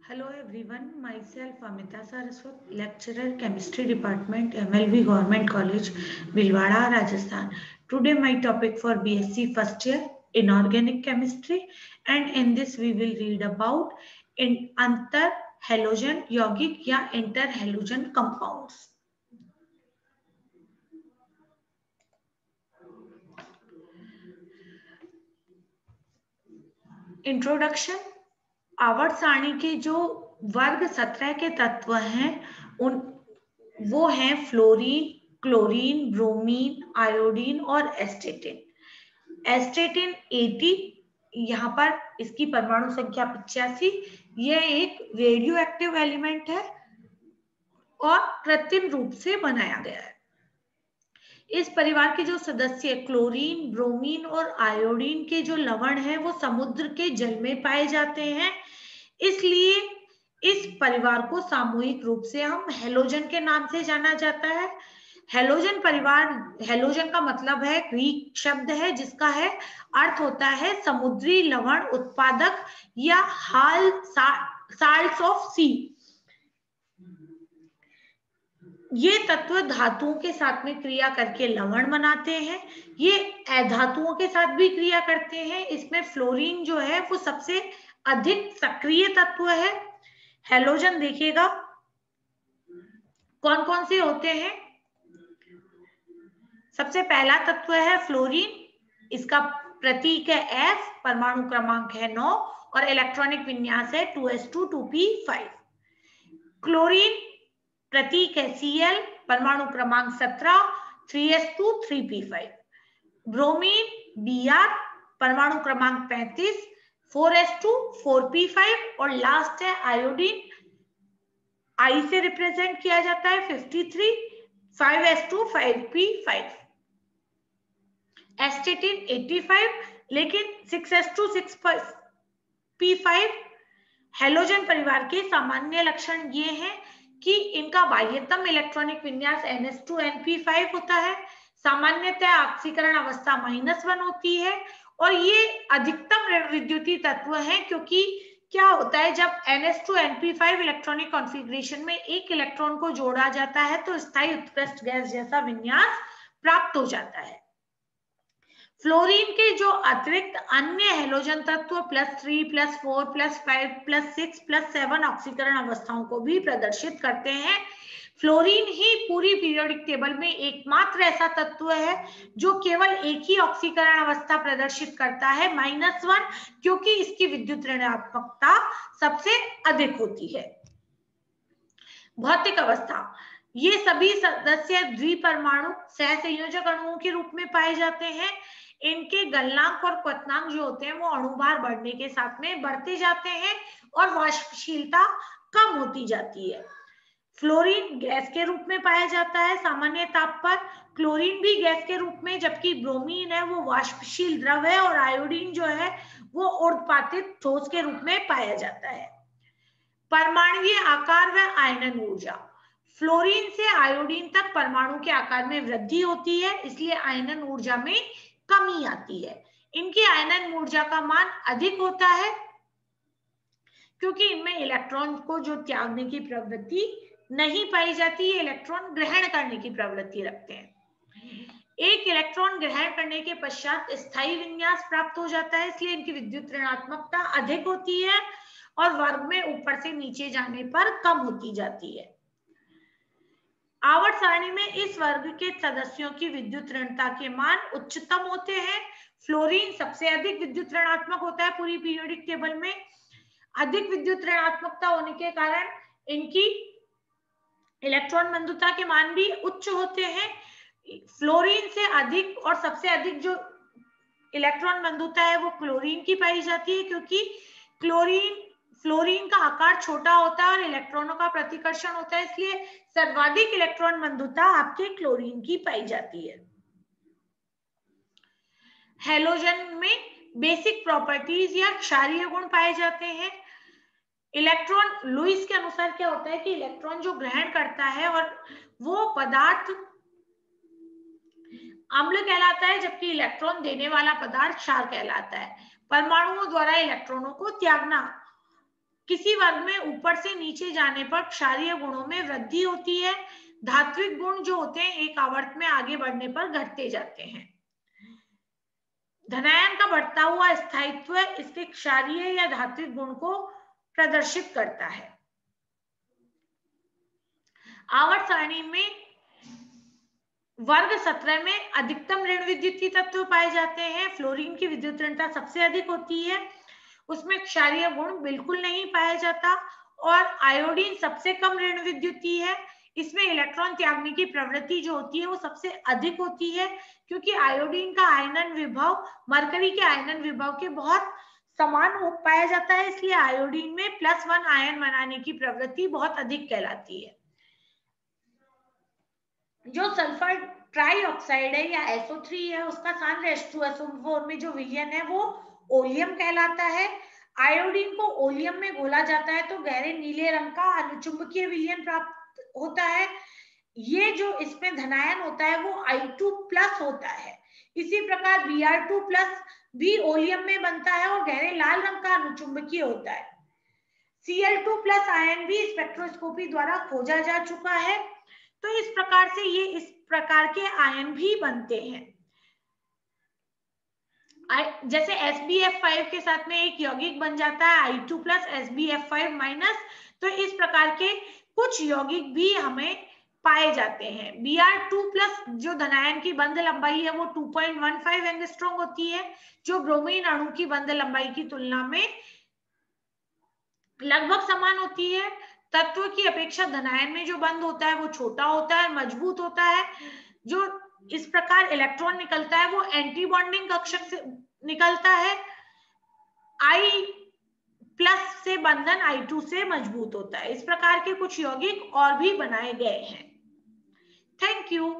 Hello everyone, myself Amita Saraswat, lecturer chemistry department MLV Government College, Bhilwara, Rajasthan. Today my topic for BSc first year inorganic chemistry, and in this we will read about antar halogen yaugic या inter halogen compounds. Introduction. आवर्त सारणी के जो वर्ग 17 के तत्व हैं उन वो हैं फ्लोरीन, क्लोरीन, ब्रोमीन, आयोडीन और एस्टेटिन। एस्टेटिन 80, यहाँ पर इसकी परमाणु संख्या 85। यह एक रेडियो एक्टिव एलिमेंट है और कृत्रिम रूप से बनाया गया है। इस परिवार के जो सदस्य क्लोरीन, ब्रोमीन और आयोडीन के जो लवण हैं वो समुद्र के जल में पाए जाते हैं, इसलिए इस परिवार को सामूहिक रूप से हम हेलोजन के नाम से जाना जाता है। हेलोजन परिवार, हेलोजन का मतलब है ग्रीक शब्द है जिसका है अर्थ होता है समुद्री लवण उत्पादक या साल्ट्स ऑफ सी। ये तत्व धातुओं के साथ में क्रिया करके लवण बनाते हैं, ये अधातुओं के साथ भी क्रिया करते हैं। इसमें फ्लोरीन जो है वो सबसे अधिक सक्रिय तत्व है। हेलोजन देखिएगा कौन कौन से होते हैं। सबसे पहला तत्व है फ्लोरीन, इसका प्रतीक है F, परमाणु क्रमांक है 9 और इलेक्ट्रॉनिक विन्यास है 2s2 2p5। क्लोरीन प्रतीक है Cl, परमाणु क्रमांक 17 3s2 3p5। ब्रोमीन Br, परमाणु क्रमांक 35 4s2 4p5 और लास्ट है आयोडीन, I से रिप्रेजेंट किया जाता है 53 5s2 5p5। एस्टेटिन 85 लेकिन 6s2 6p5। हेलोजन परिवार के सामान्य लक्षण ये हैं कि इनका बाह्यतम इलेक्ट्रॉनिक विन्यास ns2 np5 होता है, सामान्यतः ऑक्सीकरण अवस्था -1 होती है और ये अधिकतम विद्युतीय तत्व है, क्योंकि क्या होता है जब ns2 np5 इलेक्ट्रॉनिक कॉन्फ़िगरेशन में एक इलेक्ट्रॉन को जोड़ा जाता है तो स्थायी उत्कृष्ट गैस जैसा विन्यास प्राप्त हो जाता है। फ्लोरीन के जो अतिरिक्त अन्य हेलोजन तत्व +3 +4 +5 +6 +7 ऑक्सीकरण अवस्थाओं को भी प्रदर्शित करते हैं। फ्लोरीन ही पूरी पीरियोडिक टेबल में एकमात्र ऐसा तत्व है जो केवल एक ही ऑक्सीकरण अवस्था प्रदर्शित करता है -1, क्योंकि इसकी विद्युत ऋणात्मकता सबसे अधिक होती है। भौतिक अवस्था, ये सभी सदस्य द्विपरमाणु सहसंयोजक अणुओं के रूप में पाए जाते हैं। इनके गलनांक और क्वथनांक जो होते हैं वो अणुभार बढ़ने के साथ में बढ़ते जाते हैं और वाष्पशीलता कम होती जाती है। फ्लोरीन गैस के रूप में पाया जाता है सामान्य ताप पर, क्लोरीन भी गैस के रूप में, जबकि ब्रोमीन है वो वाष्पशील द्रव है और आयोडीन जो है वो ऊर्ध्वपातित ठोस के रूप में पाया जाता है। परमाणुीय आकार व आयनन ऊर्जा, फ्लोरीन से आयोडीन तक परमाणु के आकार में वृद्धि होती है, इसलिए आयनन ऊर्जा में कमी आती है। इनकी आयनन ऊर्जा का मान अधिक होता है क्योंकि इनमें इलेक्ट्रॉन को जो त्यागने की प्रवृत्ति नहीं पाई जाती है, इलेक्ट्रॉन ग्रहण करने की प्रवृत्ति रखते हैं। एक इलेक्ट्रॉन ग्रहण करने के पश्चात स्थायी विन्यास प्राप्त हो जाता है, इसलिए इनकी विद्युत ऋणात्मकता अधिक होती है और वर्ग में ऊपर से नीचे जाने पर कम होती जाती है। आवर्त सारणी में इस वर्ग के सदस्यों की विद्युत ऋणता के मान उच्चतम होते हैं। फ्लोरीन सबसे अधिक विद्युत ऋणात्मक होता है पूरी पीरियोडिक टेबल में। अधिक विद्युत ऋणात्मकता होने के कारण इनकी इलेक्ट्रॉन बंधुता के मान भी उच्च होते हैं। फ्लोरीन से अधिक और सबसे अधिक जो इलेक्ट्रॉन बंधुता है वो क्लोरीन की पाई जाती है, क्योंकि फ्लोरीन का आकार छोटा होता है और इलेक्ट्रॉनों का प्रतिकर्षण होता है, इसलिए सर्वाधिक इलेक्ट्रॉन बंधुता आपके क्लोरीन की पाई जाती है। हेलोजन में बेसिक प्रॉपर्टीज या क्षारीय गुण पाए जाते हैं। इलेक्ट्रॉन, लुईस के अनुसार क्या होता है कि इलेक्ट्रॉन जो ग्रहण करता है और वो पदार्थ अम्ल कहलाता है, जबकि इलेक्ट्रॉन देने वाला पदार्थ क्षार कहलाता है। परमाणुओं द्वारा इलेक्ट्रॉनों को त्यागना किसी वर्ग में ऊपर से नीचे जाने पर क्षारीय गुणों में वृद्धि होती है। धात्विक गुण जो होते हैं एक आवर्त में आगे बढ़ने पर घटते जाते हैं। धनायन का बढ़ता हुआ स्थायित्व इसके क्षारीय या धात्विक गुण को प्रदर्शित करता है। आवर्त सारणी में वर्ग 17 में अधिकतम ऋण विद्युतीय तत्व पाए जाते हैं। फ्लोरीन की विद्युत ऋणता सबसे अधिक होती है, उसमें क्षारीय गुण बिल्कुल नहीं पाया जाता, और आयोडीन सबसे कम ऋण विद्युतीय है। इसमें इलेक्ट्रॉन त्यागने की प्रवृत्ति जो होती है वो सबसे अधिक होती है, क्योंकि आयोडीन का आयनन विभव मरकरी के आयनन विभव के बहुत समान पाया जाता है, इसलिए आयोडीन में +1 आयन बनाने की प्रवृत्ति बहुत अधिक कहलाती है। जो सल्फर ट्राईऑक्साइड है या SO3 है, उसका स्थान H2SO4 में जो विलयन है वो ओलियम कहलाता है। आयोडीन को ओलियम में घोला जाता है तो गहरे नीले रंग का अनुचुंबकीय विलयन प्राप्त होता है। ये जो इसमें धनायन होता है वो I2+ होता है। इसी प्रकार Br2+ भी ओलियम में बनता है और गहरे लाल रंग का अनुचुंबकीय होता है। Cl2+ आयन भी स्पेक्ट्रोस्कोपी द्वारा खोजा जा चुका है। तो इस प्रकार से ये इस प्रकार के आयन भी बनते हैं। जैसे SbF5 के साथ में एक यौगिक बन जाता है I2+ SbF5-। तो इस प्रकार के कुछ यौगिक भी हमें पाए जाते हैं। Br2+ जो धनायन की बंध लंबाई है वो 2.15 एंगस्ट्रॉम होती है, जो ब्रोमीन अणु की बंध लंबाई की तुलना में लगभग समान होती है। तत्व की अपेक्षा धनायन में जो बंध होता है वो छोटा होता है, मजबूत होता है। जो इस प्रकार इलेक्ट्रॉन निकलता है वो एंटी बॉन्डिंग कक्षक से निकलता है। I+ से बंधन I2 से मजबूत होता है। इस प्रकार के कुछ यौगिक और भी बनाए गए हैं। Thank you.